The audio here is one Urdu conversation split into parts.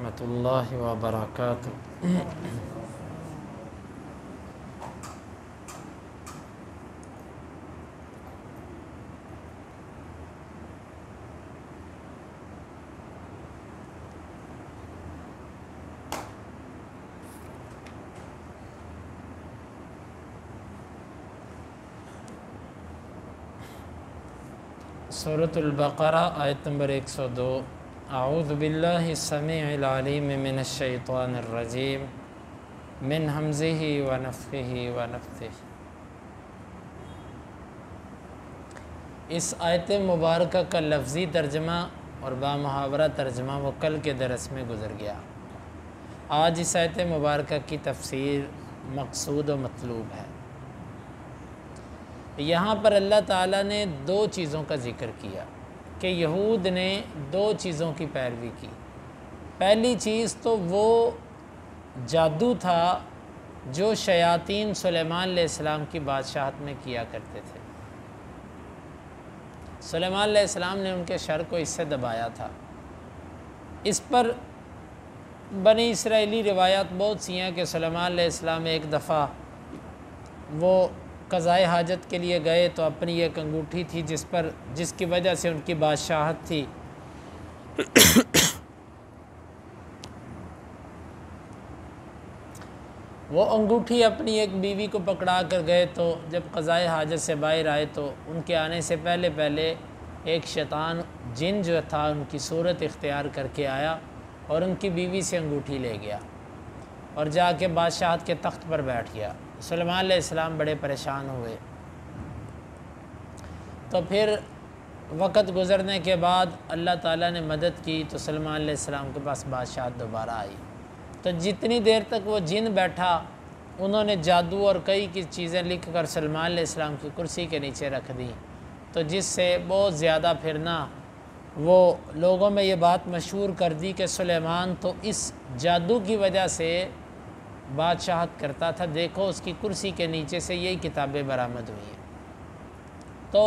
ورحمۃ اللہ وبرکاتہ۔ سورۃ البقرہ آیت نمبر 102۔ اعوذ باللہ السمیع العلیم من الشیطان الرجیم من ہمزہ ونفخہ ونفثہ۔ اس آیت مبارکہ کا لفظی ترجمہ اور بامحاورہ ترجمہ وہ کل کے درس میں گزر گیا۔ آج اس آیت مبارکہ کی تفسیر مقصود و مطلوب ہے۔ یہاں پر اللہ تعالیٰ نے دو چیزوں کا ذکر کیا کہ یہود نے دو چیزوں کی پیروی کی۔ پہلی چیز تو وہ جادو تھا جو شیاطین سلیمان علیہ السلام کی بادشاہت میں کیا کرتے تھے۔ سلیمان علیہ السلام نے ان کے شر کو اس سے دبایا تھا۔ اس پر بنی اسرائیلی روایات بہت سی ہیں کہ سلیمان علیہ السلام ایک دفعہ وہ قضائے حاجت کے لیے گئے تو اپنی ایک انگوٹھی تھی جس کی وجہ سے ان کی بادشاہت تھی، وہ انگوٹھی اپنی ایک بیوی کو پکڑا کر گئے تو جب قضائے حاجت سے باہر آئے تو ان کے آنے سے پہلے ایک شیطان جن جو تھا ان کی صورت اختیار کر کے آیا اور ان کی بیوی سے انگوٹھی لے گیا اور جا کے بادشاہت کے تخت پر بیٹھ گیا۔ سلیمان علیہ السلام بڑے پریشان ہوئے۔ تو پھر وقت گزرنے کے بعد اللہ تعالیٰ نے مدد کی تو سلیمان علیہ السلام کے پاس بادشاہت دوبارہ آئی۔ تو جتنی دیر تک وہ جن بیٹھا انہوں نے جادو اور کئی کی چیزیں لکھ کر سلیمان علیہ السلام کی کرسی کے نیچے رکھ دیں، تو جس سے بہت زیادہ پھرنا وہ لوگوں میں یہ بات مشہور کر دی کہ سلیمان تو اس جادو کی وجہ سے بادشاہت کرتا تھا، دیکھو اس کی کرسی کے نیچے سے یہی کتابیں برآمد ہوئی ہیں۔ تو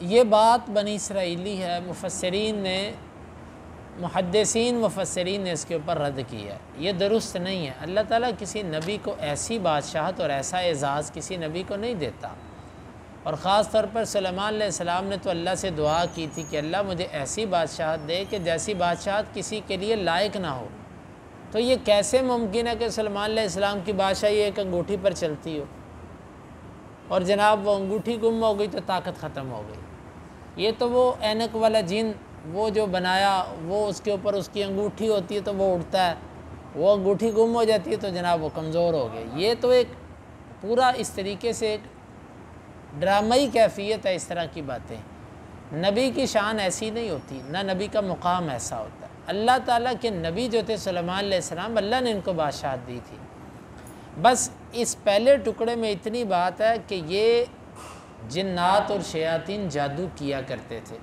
یہ بات بنی اسرائیلی ہے، محدثین مفسرین نے اس کے اوپر رد کی ہے، یہ درست نہیں ہے۔ اللہ تعالیٰ کسی نبی کو ایسی بادشاہت اور ایسا اعزاز کسی نبی کو نہیں دیتا، اور خاص طور پر سلیمان علیہ السلام نے تو اللہ سے دعا کی تھی کہ اللہ مجھے ایسی بادشاہت دے کہ جیسی بادشاہت کسی کے لیے لائق نہ ہو۔ تو یہ کیسے ممکن ہے کہ سلیمان علیہ السلام کی بادشاہی ایک انگوٹھی پر چلتی ہو، اور جناب وہ انگوٹھی گم ہو گئی تو طاقت ختم ہو گئی؟ یہ تو وہ اینک والا جن وہ جو بنایا وہ اس کے اوپر اس کی انگوٹھی ہوتی ہے تو وہ اڑتا ہے، وہ انگوٹھی گم ہو جاتی ہے تو جناب وہ کمزور ہو گئے۔ یہ تو ایک پورا اس طریقے سے ایک ڈرامائی کیفیت ہے۔ اس طرح کی باتیں نبی کی شان ایسی نہیں ہوتی، نہ نبی کا مقام ایسا ہوتا ہے۔ اللہ تعالیٰ کے نبی جو تھے سلیمان علیہ السلام، اللہ نے ان کو بادشاہت دی تھی۔ بس اس پہلے ٹکڑے میں اتنی بات ہے کہ یہ جنات اور شیاطین جادو کیا کرتے تھے،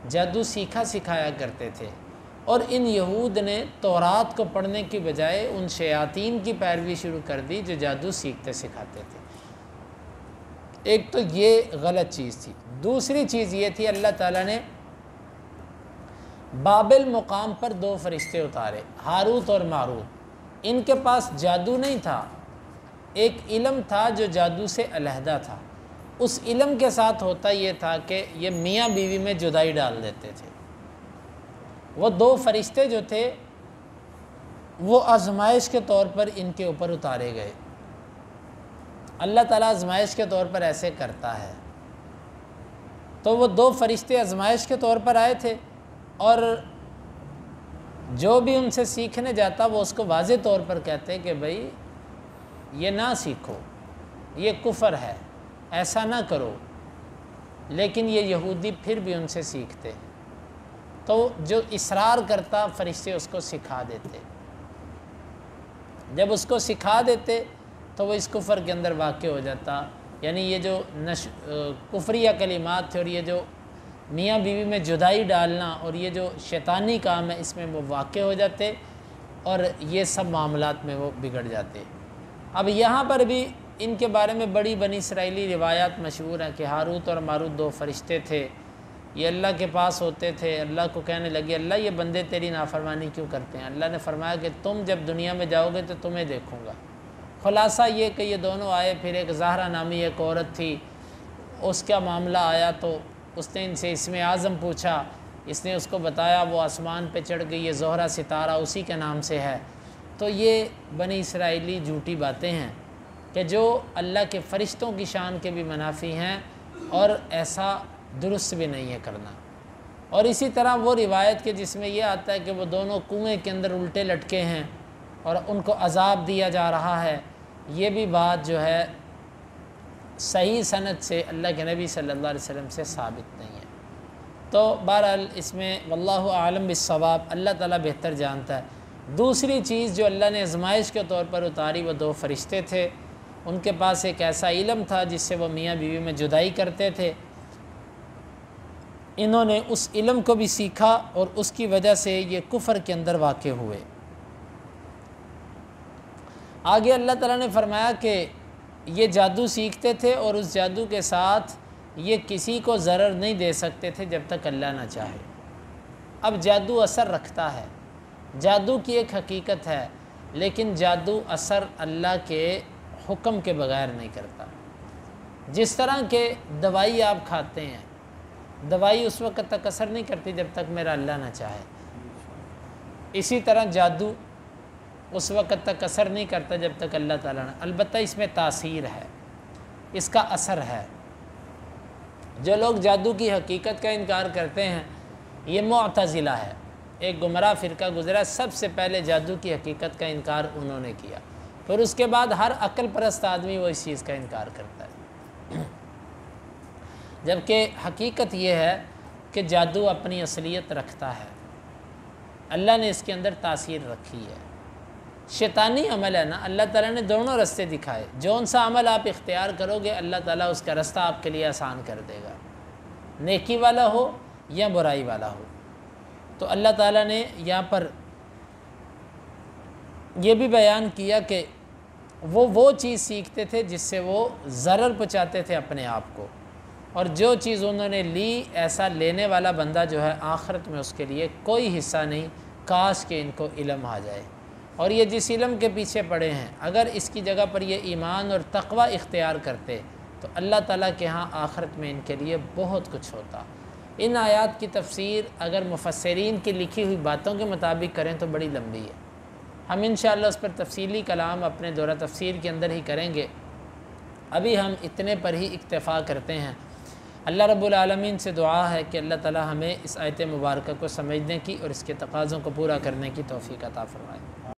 جادو سیکھا سکھایا کرتے تھے، اور ان یہود نے تورات کو پڑھنے کی بجائے ان شیاطین کی پیروی شروع کر دی جو جادو سیکھتے سکھاتے تھے۔ ایک تو یہ غلط چیز تھی۔ دوسری چیز یہ تھی اللہ تعالیٰ نے بابل مقام پر دو فرشتے اتارے، ہاروت اور ماروت۔ ان کے پاس جادو نہیں تھا، ایک علم تھا جو جادو سے علیحدہ تھا۔ اس علم کے ساتھ ہوتا یہ تھا کہ یہ میاں بیوی میں جدائی ڈال دیتے تھے۔ وہ دو فرشتے جو تھے وہ آزمائش کے طور پر ان کے اوپر اتارے گئے۔ اللہ تعالیٰ آزمائش کے طور پر ایسے کرتا ہے۔ تو وہ دو فرشتے آزمائش کے طور پر آئے تھے، اور جو بھی ان سے سیکھنے جاتا وہ اس کو واضح طور پر کہتے کہ بھائی یہ نہ سیکھو، یہ کفر ہے، ایسا نہ کرو، لیکن یہ یہودی پھر بھی ان سے سیکھتے۔ تو جو اصرار کرتا فرشتے اس کو سکھا دیتے۔ جب اس کو سکھا دیتے تو وہ اس کفر کے اندر واقع ہو جاتا، یعنی یہ جو کفریہ کلمات تھے اور یہ جو میاں بیوی میں جدائی ڈالنا اور یہ جو شیطانی کام ہے اس میں وہ واقع ہو جاتے، اور یہ سب معاملات میں وہ بگڑ جاتے۔ اب یہاں پر بھی ان کے بارے میں بڑی بنی اسرائیلی روایات مشہور ہیں کہ ہاروت اور ماروت دو فرشتے تھے یہ اللہ کے پاس ہوتے تھے، اللہ کو کہنے لگے اللہ یہ بندے تیری نافرمانی کیوں کرتے ہیں؟ اللہ نے فرمایا کہ تم جب دنیا میں جاؤ گے تو تمہیں دیکھوں گا۔ خلاصہ یہ کہ یہ دونوں آئے، پھر ایک زہرا نامی ایک عورت تھی، اس کا معاملہ آیا تو اس نے ان سے اسم اعظم پوچھا، اس نے اس کو بتایا، وہ آسمان پہ چڑھ گئی، یہ زہرہ ستارہ اسی کے نام سے ہے۔ تو یہ بنی اسرائیلی جھوٹی باتیں ہیں کہ جو اللہ کے فرشتوں کی شان کے بھی منافی ہیں، اور ایسا درست بھی نہیں ہے کرنا۔ اور اسی طرح وہ روایت کہ جس میں یہ آتا ہے کہ وہ دونوں کنویں کے اندر الٹے لٹکے ہیں اور ان کو عذاب دیا جا رہا ہے، یہ بھی بات جو ہے صحیح سند سے اللہ کے نبی صلی اللہ علیہ وسلم سے ثابت نہیں ہے۔ تو بہرحال اس میں واللہ اعلم بالصواب، اللہ تعالیٰ بہتر جانتا ہے۔ دوسری چیز جو اللہ نے آزمائش کے طور پر اتاری وہ دو فرشتے تھے، ان کے پاس ایک ایسا علم تھا جس سے وہ میاں بیوی میں جدائی کرتے تھے۔ انہوں نے اس علم کو بھی سیکھا اور اس کی وجہ سے یہ کفر کے اندر واقع ہوئے۔ آگے اللہ تعالیٰ نے فرمایا کہ یہ جادو سیکھتے تھے اور اس جادو کے ساتھ یہ کسی کو ضرر نہیں دے سکتے تھے جب تک اللہ نہ چاہے۔ اب جادو اثر رکھتا ہے، جادو کی ایک حقیقت ہے، لیکن جادو اثر اللہ کے حکم کے بغیر نہیں کرتا۔ جس طرح کہ دوائی آپ کھاتے ہیں، دوائی اس وقت تک اثر نہیں کرتی جب تک میرا اللہ نہ چاہے، اسی طرح جادو اس وقت تک اثر نہیں کرتا جب تک اللہ تعالیٰ نے، البتہ اس میں تاثیر ہے، اس کا اثر ہے۔ جو لوگ جادو کی حقیقت کا انکار کرتے ہیں یہ معتزلہ ہے، ایک گمراہ فرقہ گزرا، سب سے پہلے جادو کی حقیقت کا انکار انہوں نے کیا، پھر اس کے بعد ہر عقل پرست آدمی وہ اس چیز کا انکار کرتا ہے۔ جبکہ حقیقت یہ ہے کہ جادو اپنی اصلیت رکھتا ہے، اللہ نے اس کے اندر تاثیر رکھی ہے۔ شیطانی عمل ہے نا، اللہ تعالیٰ نے دونوں رستے دکھائے، جون سا عمل آپ اختیار کرو گے اللہ تعالیٰ اس کا رستہ آپ کے لیے آسان کر دے گا، نیکی والا ہو یا برائی والا ہو۔ تو اللہ تعالیٰ نے یہاں پر یہ بھی بیان کیا کہ وہ چیز سیکھتے تھے جس سے وہ ضرر پہنچاتے تھے اپنے آپ کو، اور جو چیز انہوں نے لی ایسا لینے والا بندہ جو ہے آخرت میں اس کے لیے کوئی حصہ نہیں، کاش کہ ان کو علم آ جائے۔ اور یہ جس علم کے پیچھے پڑے ہیں اگر اس کی جگہ پر یہ ایمان اور تقوی اختیار کرتے تو اللہ تعالیٰ کے ہاں آخرت میں ان کے لیے بہت کچھ ہوتا۔ ان آیات کی تفسیر اگر مفسرین کی لکھی ہوئی باتوں کے مطابق کریں تو بڑی لمبی ہے، ہم انشاءاللہ اس پر تفصیلی کلام اپنے دورہ تفسیر کے اندر ہی کریں گے، ابھی ہم اتنے پر ہی اکتفا کرتے ہیں۔ اللہ رب العالمین سے دعا ہے کہ اللہ تعالیٰ ہمیں اس آیت مبارکہ کو سمجھنے کی اور اس کے تقاضوں کو پورا کرنے کی توفیق عطا فرمائے۔